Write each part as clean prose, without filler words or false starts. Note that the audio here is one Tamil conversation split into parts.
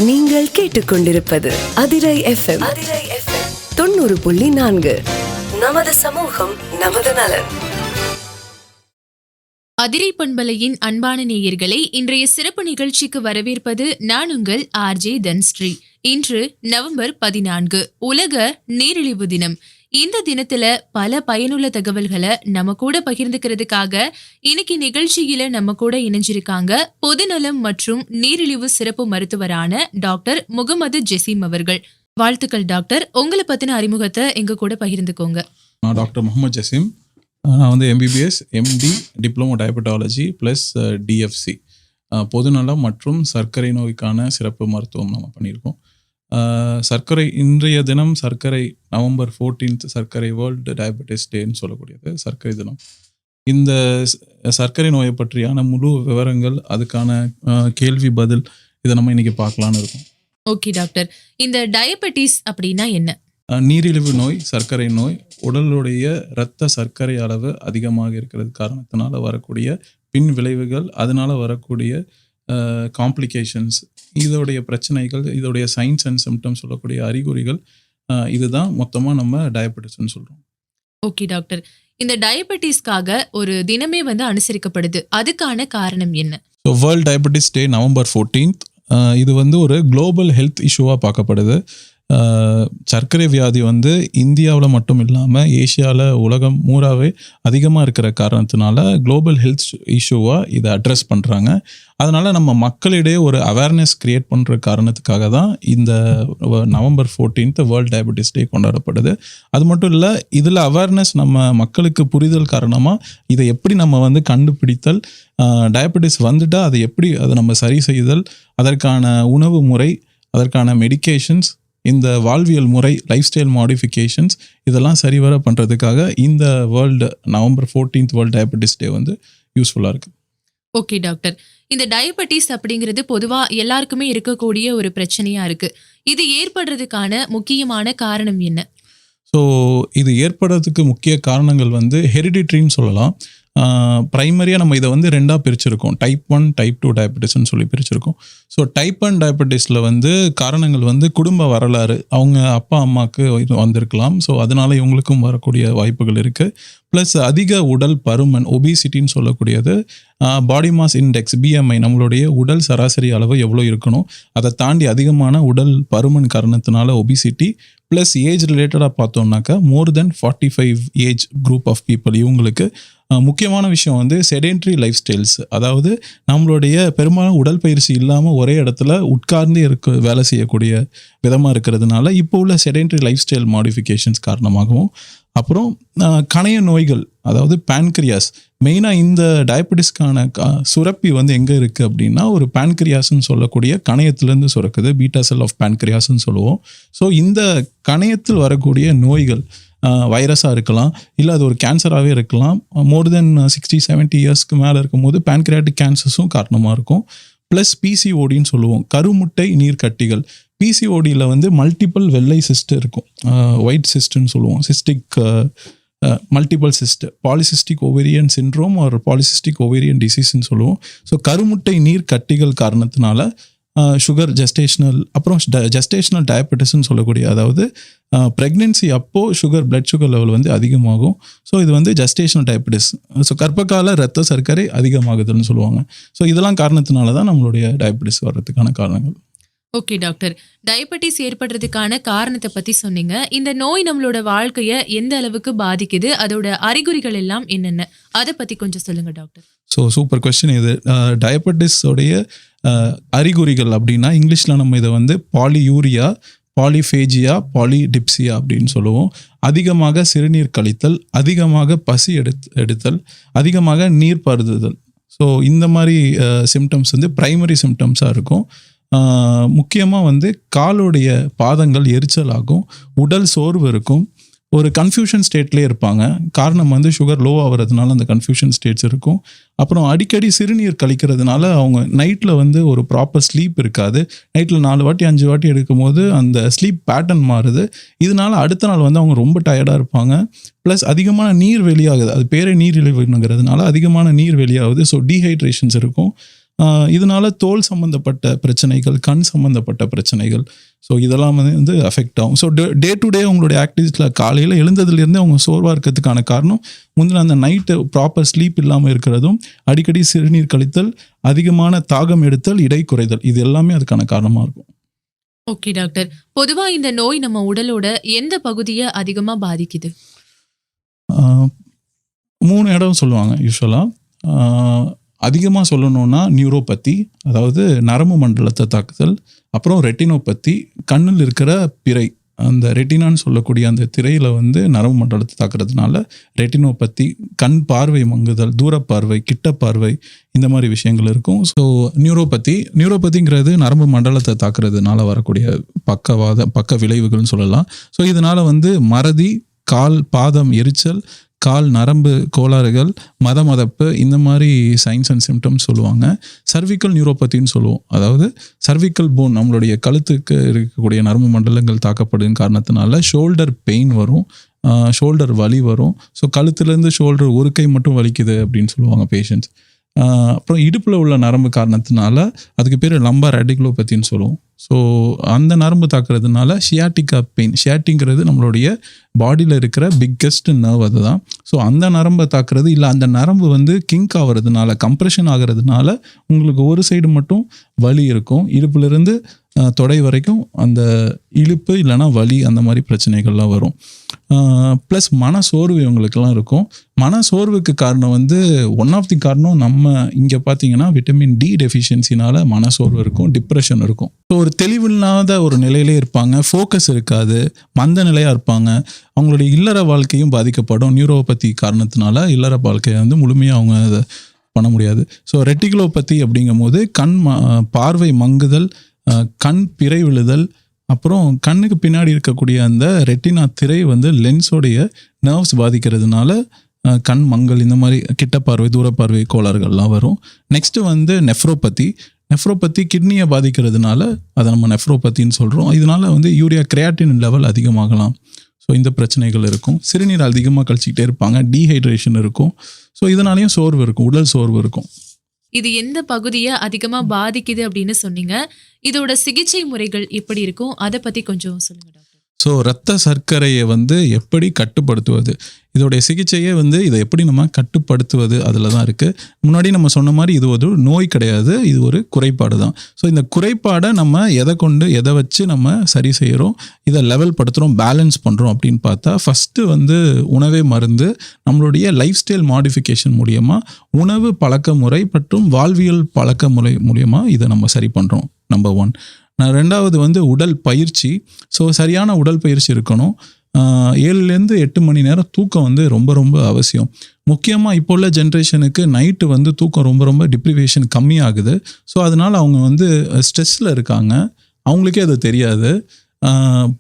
நீங்கள் கேட்டுக்கொண்டிருப்பது அதிரை FM 90.4. நமது சமூகம் நமது நலன். அதிரை பண்பலையின் அன்பான நேயர்களை இன்றைய சிறப்பு நிகழ்ச்சிக்கு வரவேற்பது நான் உங்கள் RJ தன்ஸ்ரீ. இன்று நவம்பர் 14 உலக நீரிழிவு தினம். இந்த தினத்துல பல பயனுள்ள தகவல்களை நம்ம கூட பகிர்ந்துக்கிறதுக்காக இன்னைக்கு நிகழ்ச்சியில நம்ம கூட இணைஞ்சிருக்காங்க பொதுநலம் மற்றும் நீரிழிவு சிறப்பு மருத்துவரான டாக்டர் முகமது ஜெசீம் அவர்கள். வாழ்த்துக்கள் டாக்டர். உங்களை பத்தின அறிமுகத்தை எங்க கூட பகிர்ந்துக்கோங்க. டாக்டர் முகமது ஜெசீம். நான் வந்து MBBS MD diploma diabetology plus DFC பொதுநலம் மற்றும் சர்க்கரை நோய்க்கான சிறப்பு மருத்துவம் நம்ம பண்ணியிருக்கோம். சர்க்கரை இன்றைய தினம் சர்க்கரை நவம்பர் 14 சர்க்கரை வேர்ல்டு டயபெட்டிஸ் டேன்னு சொல்லக்கூடியது சர்க்கரை தினம். இந்த சர்க்கரை நோயை பற்றியான முழு விவரங்கள், அதுக்கான கேள்வி பதில், இதை நம்ம இன்னைக்கு பார்க்கலான்னு இருக்கோம். ஓகே டாக்டர், இந்த டயபெட்டிஸ் அப்படின்னா என்ன? நீரிழிவு நோய், சர்க்கரை நோய், உடலுடைய இரத்த சர்க்கரை அளவு அதிகமாக இருக்கிறது காரணத்தினால வரக்கூடிய பின் விளைவுகள், அதனால வரக்கூடிய காம்ப்ளிகேஷன்ஸ், இதோடைய பிரச்சனைகள், இதோடைய சைன்ஸ் அண்ட் சிம்டம்ஸ் சொல்லக்கூடிய அறிகுறிகள், இதுதான் மொத்தமாக நம்ம டயபெட்டிஸ்ன்னு சொல்கிறோம். ஓகே டாக்டர், இந்த டயபெட்டிஸ்க்காக ஒரு தினமே வந்து அனுசரிக்கப்படுது, அதுக்கான காரணம் என்ன? ஸோ வேர்ல்ட் டயபெட்டிஸ் டே நவம்பர் 14. இது வந்து ஒரு குளோபல் ஹெல்த் இஷ்யூவாக பார்க்கப்படுது. சர்க்கரை வியாதி வந்து இந்தியாவில் மட்டும் இல்லாமல் ஏஷியாவில் உலகம் மூறாவே அதிகமாக இருக்கிற காரணத்தினால குளோபல் ஹெல்த் இஷ்யூவாக இதை அட்ரஸ் பண்ணுறாங்க. அதனால் நம்ம மக்களிடையே ஒரு அவேர்னஸ் க்ரியேட் பண்ணுற காரணத்துக்காக தான் இந்த நவம்பர் 14 வேர்ல்ட் டயபெட்டிஸ் டே கொண்டாடப்படுது. அது மட்டும் இல்லை, இதில் அவேர்னஸ் நம்ம மக்களுக்கு புரிதல் காரணமாக இதை எப்படி நம்ம வந்து கண்டுபிடித்தல், டயபெட்டிஸ் வந்துட்டால் அதை எப்படி அதை நம்ம சரி செய்தல், அதற்கான உணவு முறை, அதற்கான மெடிகேஷன்ஸ், இந்த வாழ்வியல் முறை, லைஃப் ஸ்டைல் மாடிஃபிகேஷன்ஸ், இதெல்லாம் சரிவர பண்ணுறதுக்காக இந்த நவம்பர் 14 வேர்ல்ட் டயபெட்டிஸ் டே வந்து யூஸ்ஃபுல்லாக இருக்குது. ஓகே டாக்டர், இந்த டயபெட்டிஸ் அப்படிங்கிறது பொதுவாக எல்லாருக்குமே இருக்கக்கூடிய ஒரு பிரச்சனையாக இருக்குது. இது ஏற்படுறதுக்கான முக்கியமான காரணம் என்ன? ஸோ இது ஏற்படுறதுக்கு முக்கிய காரணங்கள் வந்து ஹெரிடிட்ரின்னு சொல்லலாம். ப்ரைமரியாக நம்ம இதை வந்து ரெண்டாக பிரிச்சிருக்கோம், டைப் 1 டைப் 2 டயபெட்டிஸ்ன்னு சொல்லி பிரிச்சிருக்கோம். ஸோ டைப் 1 டயபெட்டிஸில் வந்து காரணங்கள் வந்து குடும்ப வரலாறு, அவங்க அப்பா அம்மாவுக்கு வந்திருக்கலாம். ஸோ அதனால இவங்களுக்கும் வரக்கூடிய வாய்ப்புகள் இருக்குது. ப்ளஸ் அதிக உடல் பருமன், ஒபிசிட்டின்னு சொல்லக்கூடியது, பாடி மாஸ் இண்டெக்ஸ் BMI, நம்மளுடைய உடல் சராசரி அளவு எவ்வளோ இருக்கணும், அதை தாண்டி அதிகமான உடல் பருமன் காரணத்தினால ஒபிசிட்டி, ப்ளஸ் ஏஜ் ரிலேட்டடாக பார்த்தோம்னாக்கா மோர் தென் 45 ஏஜ் குரூப் ஆஃப் பீப்புள், இவங்களுக்கு முக்கியமான விஷயம் வந்து செடென்ட்ரி லைஃப் ஸ்டைல்ஸ், அதாவது நம்மளுடைய பெரும்பாலும் உடற்பயிற்சி இல்லாமல் ஒரே இடத்துல உட்கார்ந்து வேலை செய்யக்கூடிய விதமாக இருக்கிறதுனால இப்போ உள்ள செடென்ட்ரி லைஃப் ஸ்டைல் மாடிஃபிகேஷன்ஸ் காரணமாகவும், அப்புறம் கணைய நோய்கள், அதாவது பேன்கிரியாஸ். மெயினாக இந்த டயபெட்டிஸ்க்கான சுரப்பி வந்து எங்கே இருக்குது அப்படின்னா ஒரு பேன்கிரியாஸ்ன்னு சொல்லக்கூடிய கணையத்திலேருந்து சுரக்குது, பீட்டா செல் ஆஃப் பேன்கிரியாஸ்ன்னு சொல்லுவோம். ஸோ இந்த கணையத்தில் வரக்கூடிய நோய்கள் வைரஸாக இருக்கலாம், இல்லை அது ஒரு கேன்சராகவே இருக்கலாம். மோர் தென் 60-70 இயர்ஸ்க்கு மேலே இருக்கும்போது பேன்கிரியாட்டிக் கேன்சர்ஸும் காரணமாக இருக்கும். ப்ளஸ் PCODன்னு சொல்லுவோம், கருமுட்டை நீர்க்கட்டிகள். PCODயில் வந்து மல்டிபிள் வெள்ளை சிஸ்ட் இருக்கும், ஒயிட் சிஸ்ட்ன்னு சொல்லுவோம், cystic multiple cyst, polycystic ovarian syndrome ஒரு பாலிசிஸ்டிக் ஓவேரியன் டிசீஸ்ன்னு சொல்லுவோம். ஸோ கருமுட்டை நீர் கட்டிகள் காரணத்தினால சுகர், ஜெஸ்டேஷனல், அப்புறம் ஜெஸ்டேஷனல் டயபெட்டிஸ்ன்னு சொல்லக்கூடிய, அதாவது ப்ரெக்னென்சி அப்போது பிளட் சுகர் லெவல் வந்து அதிகமாகும். ஸோ இது வந்து ஜெஸ்டேஷனல் டயபெட்டிஸ். ஸோ கர்ப்பகால இரத்த சர்க்கரை அதிகமாகுதுன்னு சொல்லுவாங்க. ஸோ இதெல்லாம் காரணத்தினால தான் நம்மளுடைய டயபெட்டிஸ் வர்றதுக்கான காரணங்கள். ஓகே டாக்டர், டயபெட்டிஸ் ஏற்படுறதுக்கான காரணத்தை பற்றி சொன்னீங்க. இந்த நோய் நம்மளோட வாழ்க்கையை எந்த அளவுக்கு பாதிக்குது, அதோட அறிகுறிகள் எல்லாம் என்னென்ன, அதை பற்றி கொஞ்சம் சொல்லுங்க டாக்டர். ஸோ சூப்பர் கொஸ்டின் இது. டயபெட்டிஸோடைய அறிகுறிகள் அப்படின்னா இங்கிலீஷில் நம்ம இதை வந்து பாலியூரியா, பாலிஃபேஜியா, பாலிடிப்சியா அப்படின்னு சொல்லுவோம். அதிகமாக சிறுநீர் கழித்தல், அதிகமாக பசி எடுத்தல், அதிகமாக நீர் பருதுதல். ஸோ இந்த மாதிரி சிம்டம்ஸ் வந்து ப்ரைமரி சிம்டம்ஸாக இருக்கும். முக்கியமாக வந்து காலுடைய பாதங்கள் எரிச்சல் ஆகும், உடல் சோர்வு இருக்கும், ஒரு கன்ஃபியூஷன் ஸ்டேட்லேயே இருப்பாங்க. காரணம் வந்து சுகர் லோ ஆகிறதுனால அந்த கன்ஃபியூஷன் ஸ்டேட்ஸ் இருக்கும். அப்புறம் அடிக்கடி சிறுநீர் கழிக்கிறதுனால அவங்க நைட்டில் வந்து ஒரு ப்ராப்பர் ஸ்லீப் இருக்காது. நைட்டில் 4 வாட்டி 5 வாட்டி எடுக்கும் போது அந்த ஸ்லீப் பேட்டர்ன் மாறுது. இதனால அடுத்த நாள் வந்து அவங்க ரொம்ப டயர்டாக இருப்பாங்க. ப்ளஸ் அதிகமான நீர் வெளியாகுது, அது பேரே நீரிழிவுங்கிறதுனால அதிகமான நீர் வெளியாகுது. ஸோ டீஹைட்ரேஷன்ஸ் இருக்கும். இதனால தோல் சம்மந்தப்பட்ட பிரச்சனைகள், கண் சம்மந்தப்பட்ட பிரச்சனைகள், ஸோ இதெல்லாம் வந்து அஃபெக்ட் ஆகும். ஸோ டே டு டே உங்களுடைய ஆக்டிவிட்டீஸில் காலையில் எழுந்ததுலேருந்தே அவங்க சோர்வாக இருக்கிறதுக்கான காரணம் முந்தின அந்த நைட்டு ப்ராப்பர் ஸ்லீப் இல்லாமல் இருக்கிறதும், அடிக்கடி சிறுநீர் கழித்தல், அதிகமான தாகம் எடுத்தல், இடை குறைதல், இது எல்லாமே அதுக்கான காரணமாக இருக்கும். ஓகே டாக்டர், பொதுவா இந்த நோய் நம்ம உடலோட எந்த பகுதியை அதிகமா பாதிக்குது? 3 இடம் சொல்லுவாங்க யூஸ்வலாக. அதிகமாக சொல்லணும்னா நியூரோபதி, அதாவது நரம்பு மண்டலத்தை தாக்குதல், அப்புறம் ரெட்டினோபதி, கண்ணில் இருக்கிற பிறை, அந்த ரெட்டினான்னு சொல்லக்கூடிய அந்த திரையில் வந்து நரம்பு மண்டலத்தை தாக்குறதுனால ரெட்டினோபதி, கண் பார்வை மங்குதல், தூரப்பார்வை, கிட்ட பார்வை, இந்த மாதிரி விஷயங்கள் இருக்கும். ஸோ நியூரோபதிங்கிறது நரம்பு மண்டலத்தை தாக்குறதுனால வரக்கூடிய பக்க விளைவுகள்னு சொல்லலாம். ஸோ இதனால் வந்து மறதி, கால் பாதம் எரிச்சல், கால் நரம்பு கோளாறுகள், மதமதப்பு, இந்த மாதிரி சைன்ஸ் அண்ட் சிம்டம்ஸ் சொல்லுவாங்க. சர்விக்கல் நியூரோபதின்னு சொல்லுவோம். அதாவது சர்விக்கல் போன், நம்மளுடைய கழுத்துக்கு இருக்கக்கூடிய நரம்பு மண்டலங்கள் தாக்கப்படுகிற காரணத்தினால ஷோல்டர் பெயின் வரும், ஷோல்டர் வலி வரும். ஸோ கழுத்துலேருந்து ஷோல்டர் ஒரு கை மட்டும் வலிக்குது அப்படின்னு சொல்லுவாங்க பேஷண்ட்ஸ். அப்புறம் இடுப்பில் உள்ள நரம்பு காரணத்தினால அதுக்கு பேர் லம்பார் ரெட்டிகுலோபதின்னு சொல்லுவோம். ஸோ அந்த நரம்பு தாக்குறதுனால ஷியாட்டிகா பெயின். ஷியாட்டிங்கிறது நம்மளுடைய பாடியில் இருக்கிற பிக்கெஸ்ட் நர்வ், அதுதான். ஸோ அந்த நரம்பை தாக்குறது, இல்லை அந்த நரம்பு வந்து கிங்க் ஆகிறதுனால, கம்ப்ரெஷன் ஆகிறதுனால உங்களுக்கு ஒரு சைடு மட்டும் வலி இருக்கும். இடுப்புலேருந்து தொடை வரைக்கும் அந்த இழுப்பு இல்லைனா வலி, அந்த மாதிரி பிரச்சனைகள்லாம் வரும். ப்ளஸ் மனசோர்வு இவங்களுக்கெல்லாம் இருக்கும். மனசோர்வுக்கு காரணம் வந்து ஒன் ஆஃப் தி காரணம் நம்ம இங்கே பார்த்தீங்கன்னா விட்டமின் டி டெஃபிஷியன்சினால மனசோர்வு இருக்கும், டிப்ரெஷன் இருக்கும். ஸோ ஒரு தெளிவில்லாத ஒரு நிலையிலே இருப்பாங்க, ஃபோக்கஸ் இருக்காது, மந்த நிலையாக இருப்பாங்க. அவங்களுடைய இல்லற வாழ்க்கையும் பாதிக்கப்படும். நியூரோபதி காரணத்தினால இல்லற வாழ்க்கையை வந்து முழுமையாக அவங்க அதை பண்ண முடியாது. ஸோ ரெட்டிகுலோபதி அப்படிங்கும் போது கண் பார்வை மங்குதல், கண் பிறை விழுதல், அப்புறம் கண்ணுக்கு பின்னாடி இருக்கக்கூடிய அந்த ரெட்டினா திரை வந்து லென்ஸோடைய நர்வ்ஸ் பாதிக்கிறதுனால கண் மங்கல், இந்த மாதிரி கிட்ட பார்வை, தூரப்பார்வை கோளாறுகள்லாம் வரும். நெக்ஸ்ட்டு வந்து நெஃப்ரோபதி கிட்னியை பாதிக்கிறதுனால அதை நம்ம நெஃப்ரோபதின்னு சொல்கிறோம். இதனால வந்து யூரியா கிரியாட்டின் லெவல் அதிகமாகலாம். ஸோ இந்த பிரச்சனைகள் இருக்கும். சிறுநீர் அதிகமாக கழிச்சிக்கிட்டே இருப்பாங்க, டீஹைட்ரேஷன் இருக்கும். ஸோ இதனாலேயும் சோர்வு இருக்கும், உடல் சோர்வு இருக்கும். இது எந்த பகுதியை அதிகமா பாதிக்குது அப்படின்னு சொன்னீங்க. இதோட சிகிச்சை முறைகள் எப்படி இருக்கும், அதை பத்தி கொஞ்சம் சொல்லுங்க டாக்டர். ஸோ இரத்த சர்க்கரையை வந்து எப்படி கட்டுப்படுத்துவது, இதோடைய சிகிச்சையே வந்து இதை எப்படி நம்ம கட்டுப்படுத்துவது, அதில் தான் இருக்குது. முன்னாடி நம்ம சொன்ன மாதிரி இது ஒரு நோய் கிடையாது, இது ஒரு குறைபாடு தான். ஸோ இந்த குறைபாடை நம்ம எதை வச்சு நம்ம சரி செய்கிறோம், இதை லெவல் படுத்துகிறோம், பேலன்ஸ் பண்ணுறோம் அப்படின்னு பார்த்தா, ஃபஸ்ட்டு வந்து உணவே மருந்து. நம்மளுடைய லைஃப் ஸ்டைல் மாடிஃபிகேஷன் மூலியமாக, உணவு பழக்க முறை மற்றும் வாழ்வியல் பழக்க முறை மூலியமாக இதை நம்ம சரி பண்ணுறோம். நம்பர் 1. ரெண்டாவது வந்து உடல் பயிற்சி. ஸோ சரியான உடல் பயிற்சி இருக்கணும். 7லேருந்து 8 மணி நேரம் தூக்கம் வந்து ரொம்ப ரொம்ப அவசியம். முக்கியமாக இப்போ உள்ள ஜென்ரேஷனுக்கு நைட்டு வந்து தூக்கம் ரொம்ப ரொம்ப டிப்ரிவேஷன் கம்மியாகுது. ஸோ அதனால் அவங்க வந்து ஸ்ட்ரெஸ்ஸில் இருக்காங்க, அவங்களுக்கே அது தெரியாது.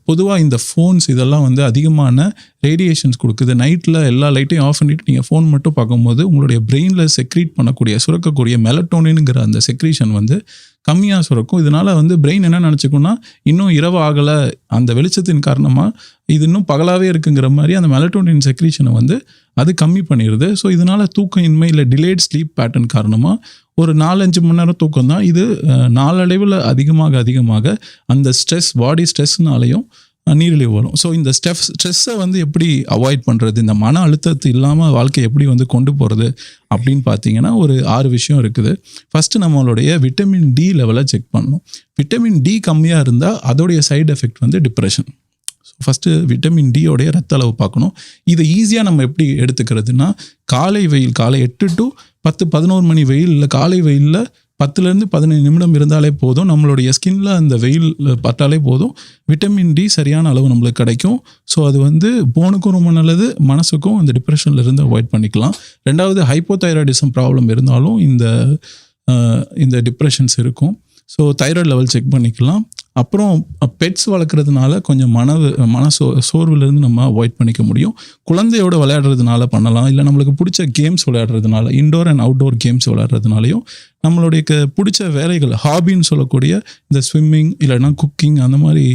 பொதுவாக இந்த ஃபோன்ஸ் இதெல்லாம் வந்து அதிகமான ரேடியேஷன்ஸ் கொடுக்குது. நைட்டில் எல்லா லைட்டையும் ஆஃப் பண்ணிவிட்டு நீங்கள் ஃபோன் மட்டும் பார்க்கும்போது உங்களுடைய பிரெயினில் சுரக்கக்கூடிய மெலட்டோனின்ங்கிற அந்த செக்ரீஷன் வந்து கம்மியாக சுரக்கும். இதனால் வந்து பிரெயின் என்ன நினச்சிக்கும்னா, இன்னும் இரவு ஆகலை, அந்த வெளிச்சத்தின் காரணமாக இது இன்னும் பகலாகவே இருக்குங்கிற மாதிரி அந்த மெலட்டோனின் செக்ரீஷனை வந்து அது கம்மி பண்ணிடுது. ஸோ இதனால் தூக்கம் இன்மை இல்லை டிலேட் ஸ்லீப் பேட்டர்ன் காரணமாக ஒரு 4-5 மணி நேரம் தூக்கம் தான். இது நாளடைவில் அதிகமாக அந்த பாடி ஸ்ட்ரெஸ்னாலையும் நீரிழிவு வரும். ஸோ இந்த ஸ்ட்ரெஸ்ஸை வந்து எப்படி அவாய்ட் பண்ணுறது, இந்த மன அழுத்தத்தை இல்லாமல் வாழ்க்கையை எப்படி வந்து கொண்டு போகிறது அப்படின்னு பார்த்தீங்கன்னா ஒரு 6 விஷயம் இருக்குது. ஃபஸ்ட்டு நம்மளுடைய விட்டமின் டி லெவலை செக் பண்ணணும். விட்டமின் டி கம்மியாக இருந்தால் அதோடைய சைடு எஃபெக்ட் வந்து டிப்ரெஷன். ஸோ ஃபஸ்ட்டு விட்டமின் டியோடைய ரத்த அளவு பார்க்கணும். இதை ஈஸியாக நம்ம எப்படி எடுத்துக்கிறதுனா, காலை 8 to 10-11 மணி வெயில், இல்லை காலை வெயிலில் 10லேருந்து 15 நிமிடம் இருந்தாலே போதும். நம்மளுடைய ஸ்கின்ல அந்த வெயில் பட்டாலே போதும், விட்டமின் டி சரியான அளவு நம்மளுக்கு கிடைக்கும். ஸோ அது வந்து போனுக்கும் ரொம்ப நல்லது, மனசுக்கும் அந்த டிப்ரெஷனில் இருந்து அவாய்ட் பண்ணிக்கலாம். ரெண்டாவது, ஹைப்போதைராய்டிசம் ப்ராப்ளம் இருந்தாலும் இந்த டிப்ரெஷன்ஸ் இருக்கும். ஸோ தைராய்டு லெவல் செக் பண்ணிக்கலாம். அப்புறம் பெட்ஸ் வளர்க்குறதுனால கொஞ்சம் சோர்வுலேருந்து நம்ம அவாய்ட் பண்ணிக்க முடியும். குழந்தையோட விளையாடுறதுனால பண்ணலாம், இல்லை நம்மளுக்கு பிடிச்ச கேம்ஸ் விளையாடுறதுனால, இன்டோர் அண்ட் அவுட்டோர் கேம்ஸ் விளையாடுறதுனாலையும் நம்மளுடைய பிடிச்ச வேலைகள் ஹாபின்னு சொல்லக்கூடிய இந்த ஸ்விம்மிங் இல்லைன்னா குக்கிங் அந்த மாதிரி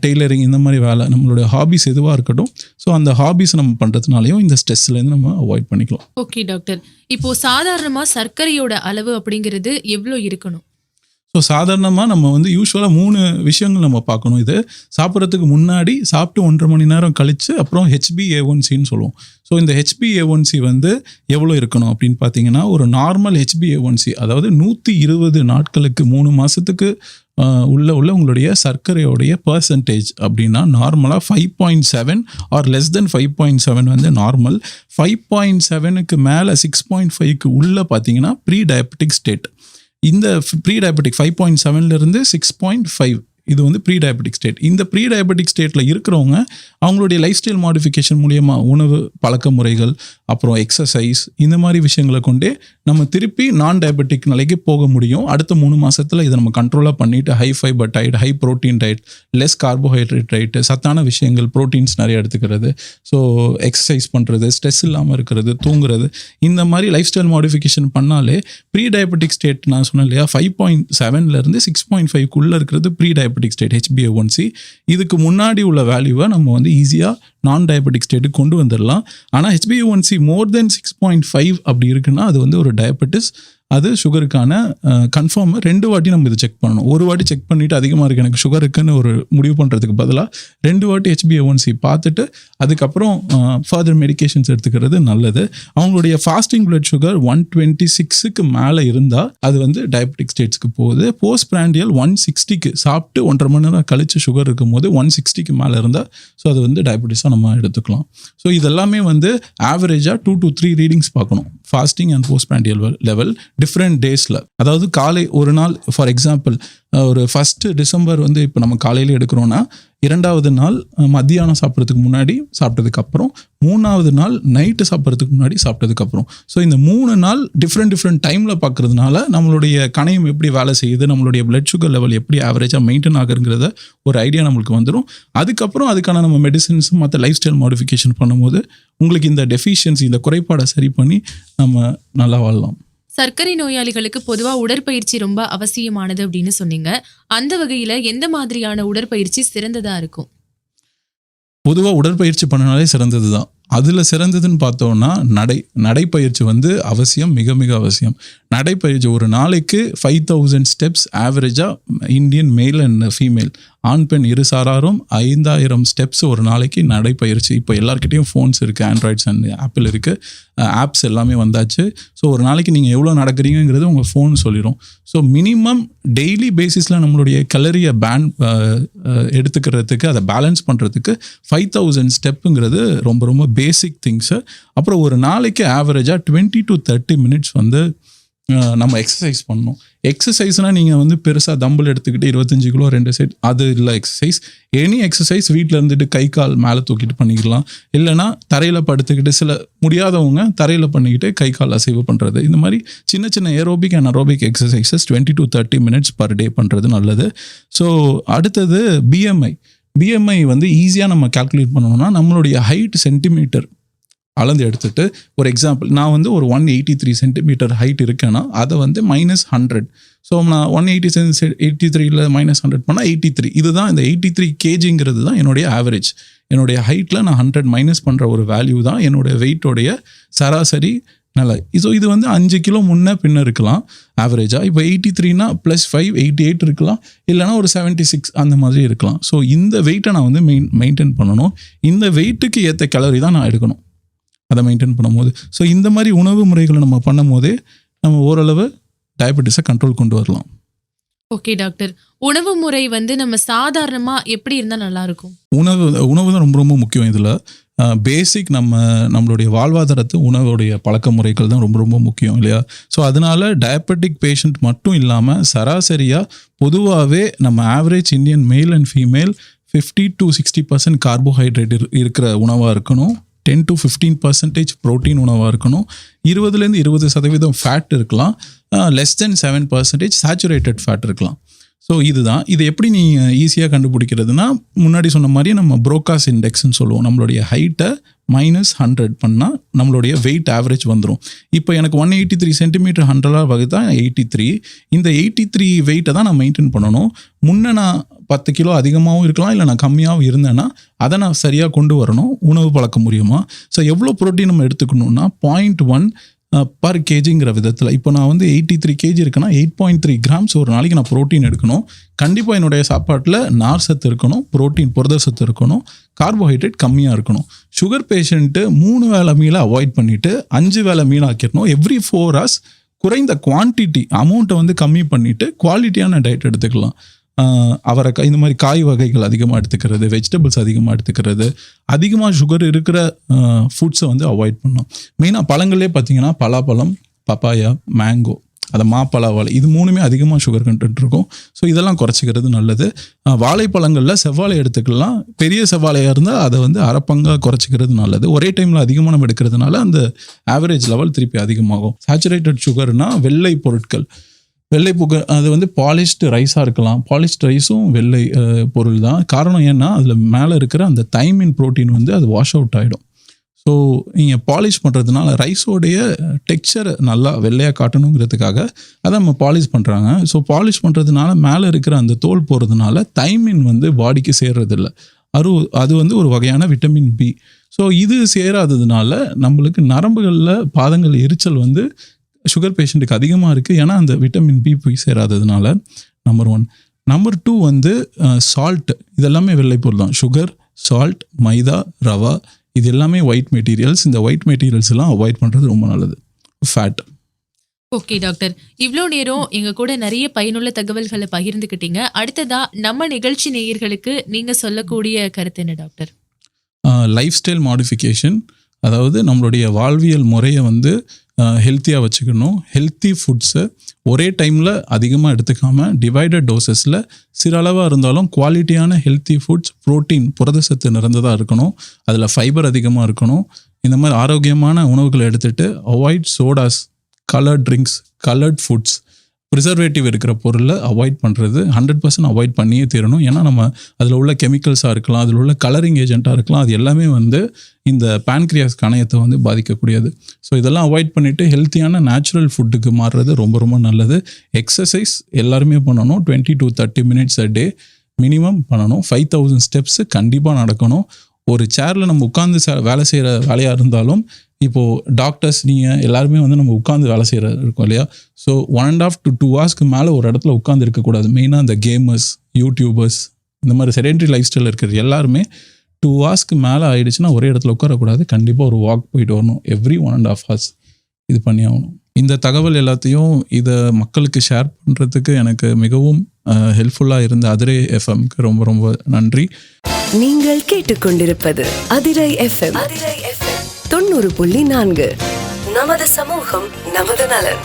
டெய்லரிங் இந்த மாதிரி வேலை நம்மளுடைய ஹாபிஸ் எதுவாக இருக்கட்டும். ஸோ அந்த ஹாபிஸ் நம்ம பண்ணுறதுனாலையும் இந்த ஸ்ட்ரெஸ்லேருந்து நம்ம அவாய்ட் பண்ணிக்கலாம். ஓகே டாக்டர், இப்போ சாதாரணமா சர்க்கரையோட அளவு அப்படிங்கிறது எவ்வளோ இருக்கணும்? ஸோ சாதாரணமாக நம்ம வந்து யூஸ்வலாக 3 விஷயங்கள் நம்ம பார்க்கணும். இது சாப்பிட்றதுக்கு முன்னாடி, சாப்பிட்டு 1.5 மணி நேரம் கழித்து, அப்புறம் HbA1cன்னு சொல்லுவோம். ஸோ இந்த HbA1c வந்து எவ்வளோ இருக்கணும் அப்படின்னு பார்த்தீங்கன்னா, ஒரு நார்மல் HbA1c அதாவது 120 நாட்களுக்கு 3 மாதத்துக்கு உள்ள உங்களுடைய சர்க்கரையோடைய பர்சன்டேஜ் அப்படின்னா நார்மலாக 5.7 ஆர் லெஸ் தென் 5.7 வந்து நார்மல். 5.7க்கு மேலே 6.5க்கு உள்ளே பார்த்தீங்கன்னா ப்ரீ டயபெட்டிக் ஸ்டேட். இந்த ப்ரீ டயபெட்டிக் 5.7லேருந்து 6.5 இது வந்து ப்ரீ டயபெட்டிக் ஸ்டேட். இந்த ப்ரீ டயபெட்டிக் ஸ்டேட்டில் இருக்கிறவங்க அவங்களுடைய லைஃப் ஸ்டைல் மாடிஃபிகேஷன் மூலியமாக உணவு பழக்க முறைகள், அப்புறம் எக்ஸசைஸ், இந்த மாதிரி விஷயங்களை கொண்டே நம்ம திருப்பி நான் டயபெட்டிக் நிலைக்கு போக முடியும். அடுத்த 3 மாதத்தில் இதை நம்ம கண்ட்ரோலாக பண்ணிவிட்டு high fibre diet, high protein diet, less carbohydrate diet, சத்தான விஷயங்கள், ப்ரோட்டீன்ஸ் நிறைய எடுத்துக்கிறது, ஸோ எக்ஸசைஸ் பண்ணுறது, ஸ்ட்ரெஸ் இல்லாமல் இருக்கிறது, தூங்குறது, இந்த மாதிரி லைஃப் ஸ்டைல் மாடிஃபிகேஷன் பண்ணாலே ப்ரீ டயபெட்டிக் ஸ்டேட் நான் சொன்னேன் இல்லையா 5.7லேருந்து 6.5க்குள்ளே இருக்கிறது ப்ரீ டயபெட்டிக் ஸ்டேட் HbA1c. இதுக்கு முன்னாடி உள்ள வேல்யூவை நம்ம வந்து ஈஸியாக நான் டயபெட்டிக் ஸ்டேட்டுக்கு கொண்டு வந்துடலாம். ஆனால் HbA1c மோர் தென் 6.5 அப்படி இருக்குன்னா அது வந்து ஒரு டயபெட்டிஸ். அது சுகருக்கான கன்ஃபார்ம் 2 வாட்டி நம்ம இதை செக் பண்ணணும். ஒரு வாட்டி செக் பண்ணிவிட்டு அதிகமாக இருக்குது எனக்கு சுகர் இருக்குன்னு ஒரு முடிவு பண்ணுறதுக்கு பதிலாக 2 வாட்டி HbA1c பார்த்துட்டு அதுக்கப்புறம் ஃபர்தர் மெடிகேஷன்ஸ் எடுத்துக்கிறது நல்லது. அவங்களுடைய ஃபாஸ்டிங் பிளட் சுகர் 126க்கு மேலே இருந்தால் அது வந்து டயபெட்டிக் ஸ்டேட்ஸ்க்கு போகுது. போஸ்ட் பிராண்டியல் 160க்கு சாப்பிட்டு 1.5 மணி நேரம் கழிச்சு சுகர் இருக்கும்போது 160க்கு மேலே இருந்தால் ஸோ அது வந்து டயபெட்டிஸாக நம்ம எடுத்துக்கலாம். ஸோ இதெல்லாமே வந்து ஆவரேஜாக 2 to 3 ரீடிங்ஸ் பார்க்கணும் fasting and post prandial level different டேஸில். அதாவது காலை ஒரு நாள் ஃபார் எக்ஸாம்பிள் ஒரு 1 டிசம்பர் வந்து இப்போ நம்ம காலையில் எடுக்கிறோன்னா 2வது நாள் மத்தியானம் சாப்பிட்றதுக்கு முன்னாடி சாப்பிட்டதுக்கப்புறம், 3வது நாள் நைட்டு சாப்பிட்றதுக்கு முன்னாடி சாப்பிட்டதுக்கப்புறம். ஸோ இந்த 3 நாள் டிஃப்ரெண்ட் டைமில் பார்க்குறதுனால நம்மளுடைய கணையம் எப்படி வேலை செய்யுது, நம்மளுடைய பிளட் சுகர் லெவல் எப்படி ஆவரேஜாக மெயின்டைன் ஆகுங்கிறத ஒரு ஐடியா நம்மளுக்கு வந்துடும். அதுக்கப்புறம் அதுக்கான நம்ம மெடிசின்ஸ் மற்ற லைஃப் ஸ்டைல் மாடிஃபிகேஷன் பண்ணும்போது உங்களுக்கு இந்த டெஃபிஷியன்சி, இந்த குறைபாடை சரி பண்ணி நம்ம நல்லா வாழலாம். சர்க்கரை நோயாளிகளுக்கு பொதுவாக உடற்பயிற்சி ரொம்ப அவசியமானது அப்படின்னு சொன்னீங்க. அந்த வகையில் எந்த மாதிரியான உடற்பயிற்சி சிறந்ததா இருக்கும்? பொதுவாக உடற்பயிற்சி பண்ணனாலே சிறந்தது தான். அதில் சிறந்ததுன்னு பார்த்தோன்னா நடைப்பயிற்சி வந்து அவசியம், மிக மிக அவசியம். நடைப்பயிற்சி ஒரு நாளைக்கு 5000 ஸ்டெப்ஸ் ஆவரேஜாக இந்தியன் மேல் அண்ட் ஃபீமேல் ஆண் பெண் இருசாராரும் 5000 ஸ்டெப்ஸ் ஒரு நாளைக்கு நடைப்பயிற்சி. இப்போ எல்லாருக்கிட்டையும் ஃபோன்ஸ் இருக்குது, ஆண்ட்ராய்ட்ஸ் அண்ட் ஆப்பிள் இருக்குது, ஆப்ஸ் எல்லாமே வந்தாச்சு. ஸோ ஒரு நாளைக்கு நீங்கள் எவ்வளோ நடக்கிறீங்கிறது உங்கள் ஃபோன் சொல்லிடும். ஸோ மினிமம் டெய்லி பேசிஸில் நம்மளுடைய கலரியை எடுத்துக்கிறதுக்கு, அதை பேலன்ஸ் பண்ணுறதுக்கு 5000 ஸ்டெப்புங்கிறது ரொம்ப ரொம்ப பேசிக் திங்ஸு. அப்புறம் ஒரு நாளைக்கு ஆவரேஜாக 20 to 30 மினிட்ஸ் வந்து நம்ம எக்ஸசைஸ் பண்ணணும். எக்ஸசைஸ்னால் நீங்கள் வந்து பெருசாக தம்பிள் எடுத்துக்கிட்டு 25 கிலோ 2 செட் அது இல்லை எக்ஸசைஸ். எனி எக்ஸசைஸ் வீட்டில் இருந்துட்டு கை கால் மேலே தூக்கிட்டு பண்ணிக்கலாம். இல்லைனா தரையில் படுத்துக்கிட்டு, சில முடியாதவங்க தரையில் பண்ணிக்கிட்டு கை கால் அசைவு பண்ணுறது, இந்த மாதிரி சின்ன சின்ன aerobic and aerobic exercises 20 to 30 minutes per day பண்ணுறது நல்லது. ஸோ அடுத்தது பிஎம்ஐ வந்து ஈஸியாக நம்ம கால்குலேட் பண்ணணும்னா நம்மளுடைய ஹைட் சென்டிமீட்டர் அளந்து எடுத்துட்டு, ஒரு எக்ஸாம்பிள் நான் வந்து ஒரு 183 சென்டிமீட்டர் ஹைட் இருக்கேன்னா அதை வந்து -100. ஸோ நான் 183ல் -100 பண்ணால் 83. இதுதான் இந்த 83 kgங்கிறது தான் என்னுடைய ஆவரேஜ். என்னுடைய ஹைட்டில் நான் 100 மைனஸ் பண்ணுற ஒரு வேல்யூ தான் என்னுடைய வெயிட்டோடைய சராசரி நிலை. ஸோ இது வந்து 5 கிலோ முன்ன பின்ன இருக்கலாம் ஆவரேஜாக. இப்போ 83னா +5 88 இருக்கலாம், இல்லைனா ஒரு 76 அந்த மாதிரி இருக்கலாம். ஸோ இந்த வெயிட்டை நான் வந்து மெயின்டைன் பண்ணணும். இந்த வெயிட்டுக்கு ஏற்ற கேலரி தான் நான் எடுக்கணும் அதை மெயின்டைன் பண்ணும்போது. ஸோ இந்த மாதிரி உணவு முறைகளை நம்ம பண்ணும் போதே நம்ம ஓரளவு டயபெட்டிஸை கண்ட்ரோல் கொண்டு வரலாம். ஓகே டாக்டர், உணவு முறை வந்து நம்ம சாதாரணமாக எப்படி இருந்தால் நல்லாயிருக்கும்? உணவு தான் ரொம்ப ரொம்ப முக்கியம். இதில் பேசிக் நம்மளுடைய வாழ்வாதாரத்து உணவுடைய பழக்க முறைகள் தான் ரொம்ப ரொம்ப முக்கியம் இல்லையா? ஸோ அதனால டயபெட்டிக் பேஷண்ட் மட்டும் இல்லாமல் சராசரியாக பொதுவாகவே நம்ம average Indian male and female 50 to 60% carbohydrate இருக்கிற உணவாக இருக்கணும். 10 to 15% ப்ரோட்டீன் உணவாக இருக்கணும். 20% 20% ஃபேட் இருக்கலாம். லெஸ் தென் 7% சேச்சுரேட்டட் ஃபேட் இருக்கலாம். ஸோ இதுதான். இது எப்படி நீ ஈஸியாக கண்டுபிடிக்கிறதுனா, முன்னாடி சொன்ன மாதிரி நம்ம ப்ரோகாஸ் இண்டெக்ஸ்ன்னு சொல்லுவோம். நம்மளுடைய ஹைட்டை -100 பண்ணால் நம்மளுடைய வெயிட் ஆவரேஜ் வந்துடும். இப்போ எனக்கு 183 சென்டிமீட்டர் 100 வகுத்தா 83. இந்த 83 வெயிட்டை தான் நான் மெயின்டைன் பண்ணணும். முன்ன நான் 10 கிலோ அதிகமாகவும் இருக்கலாம், இல்லை நான் கம்மியாகவும் இருந்தேன்னா அதை நான் சரியாக கொண்டு வரணும். உணவு பழக்க முடியுமா? ஸோ எவ்வளோ ப்ரோட்டீன் நம்ம எடுத்துக்கணும்னா 0.1 பர் கேஜிங்கிற விதத்தில். இப்போ நான் வந்து 83 கேஜி இருக்குன்னா 8.3 கிராம்ஸ் ஒரு நாளைக்கு நான் ப்ரோட்டீன் எடுக்கணும். கண்டிப்பாக என்னுடைய சாப்பாட்டில் நார் சத்து இருக்கணும், ப்ரோட்டீன் புரத சத்து இருக்கணும், கார்போஹைட்ரேட் கம்மியாக இருக்கணும். சுகர் பேஷண்ட்டு 3 வேளை மீலை அவாய்ட் பண்ணிவிட்டு 5 வேளை மீல் ஆக்கிடணும். எவ்ரி 4 hours குறைந்த குவான்டிட்டி அமௌண்ட்டை வந்து கம்மி பண்ணிவிட்டு குவாலிட்டியான டயட் எடுத்துக்கலாம். அவரைக்காய் இந்த மாதிரி காய் வகைகள் அதிகமாக எடுத்துக்கிறது, வெஜிடபிள்ஸ் அதிகமாக எடுத்துக்கிறது, அதிகமாக சுகர் இருக்கிற ஃபுட்ஸை வந்து அவாய்ட் பண்ணணும். மெயினாக பழங்களே பார்த்தீங்கன்னா பலாப்பழம், பப்பாயா, மேங்கோ, அதை மாப்பழ வாழை, இது 3மே அதிகமாக சுகர் கண்டென்ட் இருக்கும். ஸோ இதெல்லாம் குறைச்சிக்கிறது நல்லது. வாழைப்பழங்களில் செவ்வாழை எடுத்துக்கலாம். பெரிய செவ்வாழையாக இருந்தால் அதை வந்து அரைப்பங்காக குறைச்சிக்கிறது நல்லது. ஒரே டைமில் அதிகமாக நம்ம எடுக்கிறதுனால அந்த ஆவரேஜ் லெவல் திருப்பி அதிகமாகும். சேச்சுரேட்டட் சுகர்னால் வெள்ளை பொருட்கள், வெள்ளை புகை, அது வந்து பாலிஷ்டு ரைஸாக இருக்கலாம். பாலிஷ்டு ரைஸும் வெள்ளை பொருள் தான். காரணம் ஏன்னா அதில் மேலே இருக்கிற அந்த தைமின் ப்ரோட்டீன் வந்து அது வாஷ் அவுட் ஆகிடும். ஸோ நீங்கள் பாலிஷ் பண்ணுறதுனால ரைஸோடைய டெக்ஸ்சரை நல்லா வெள்ளையாக காட்டணுங்கிறதுக்காக அதை நம்ம பாலிஷ் பண்ணுறாங்க. ஸோ பாலிஷ் பண்ணுறதுனால மேலே இருக்கிற அந்த தோல் போகிறதுனால தைமின் வந்து பாடிக்கு சேர்றதில்ல. அது வந்து ஒரு வகையான விட்டமின் பி. ஸோ இது சேராததுனால நம்மளுக்கு நரம்புகளில் பாதங்கள் எரிச்சல் வந்து சுகர் பேஷண்ட்டுக்கு அதிகமாக இருக்குது. ஏன்னா அந்த விட்டமின் பி போய் சேராததுனால. நம்பர் 1. நம்பர் 2 வந்து சால்ட். இதெல்லாமே வெள்ளை பொருள் தான். சுகர், சால்ட், மைதா, ரவா, இது எல்லாமே ஒயிட் மெட்டீரியல்ஸ். இந்த ஒயிட் மெட்டீரியல்ஸ் எல்லாம் அவாய்ட் பண்ணுறது ரொம்ப நல்லது. ஃபேட். ஓகே டாக்டர், இவ்வளோ நேரம் எங்க கூட நிறைய பயனுள்ள தகவல்களை பகிர்ந்துக்கிட்டீங்க. அடுத்ததா நம்ம நிகழ்ச்சி நேயர்களுக்கு நீங்க சொல்லக்கூடிய கருத்து என்ன டாக்டர்? லைஃப் ஸ்டைல் மாடிஃபிகேஷன், அதாவது நம்மளுடைய வாழ்வியல் முறையை வந்து ஹெல்த்தியாக வச்சுக்கணும். ஹெல்த்தி ஃபுட்ஸை ஒரே டைமில் அதிகமாக எடுத்துக்காமல் டிவைடட் டோசஸில் சிறளவாக இருந்தாலும் குவாலிட்டியான ஹெல்த்தி ஃபுட்ஸ், ப்ரோட்டீன் புரதச்சத்து நிறைந்ததாக இருக்கணும். அதில் ஃபைபர் அதிகமாக இருக்கணும். இந்த மாதிரி ஆரோக்கியமான உணவுகளை எடுத்துகிட்டு avoid sodas, coloured drinks, coloured foods, preservative இருக்கிற பொருளை அவாய்ட் பண்ணுறது 100% அவாய்ட் பண்ணியே தீரணும். ஏன்னா நம்ம அதில் உள்ள கெமிக்கல்ஸாக இருக்கலாம், அதில் உள்ள கலரிங் ஏஜென்ட்டாக இருக்கலாம், அது எல்லாமே வந்து இந்த பேன்க்ரியாஸ் கணையத்தை வந்து பாதிக்கக்கூடியது. ஸோ இதெல்லாம் அவாய்ட் பண்ணிவிட்டு ஹெல்த்தியான நேச்சுரல் ஃபுட்டுக்கு மாறுறது ரொம்ப ரொம்ப நல்லது. எக்ஸசைஸ் எல்லாருமே பண்ணணும். 20 to 30 minutes a day minimum பண்ணணும். 5000 ஸ்டெப்ஸு கண்டிப்பாக நடக்கணும். ஒரு சேரில் நம்ம உட்காந்து வேலை செய்கிற வேலையாக இருந்தாலும், இப்போது டாக்டர்ஸ் நீங்கள் எல்லாருமே வந்து நம்ம உட்காந்து வேலை செய்கிற இருக்கோம் இல்லையா? ஸோ 1.5 to 2 hours மேலே ஒரு இடத்துல உட்காந்து இருக்கக்கூடாது. மெயினாக இந்த கேமர்ஸ், யூடியூபர்ஸ், இந்த மாதிரி செடென்ட்ரி லைஃப் ஸ்டைல் இருக்கிறது எல்லாருமே 2 hours மேலே ஆகிடுச்சுன்னா ஒரே இடத்துல உட்காரக்கூடாது. கண்டிப்பாக ஒரு வாக் போயிட்டு வரணும். எவ்ரி 1.5 hours இது பண்ணி ஆகணும். இந்த தகவல் எல்லாத்தையும் இதை மக்களுக்கு ஷேர் பண்ணுறதுக்கு எனக்கு மிகவும் ஹெல்ப்ஃபுல்லாக இருந்த அதிரை எஃப்எம்க்கு ரொம்ப ரொம்ப நன்றி. நீங்கள் கேட்டுக்கொண்டிருப்பது அதிரை எஃப்எம் 90.4. நமது சமூகம் நமது நலன்.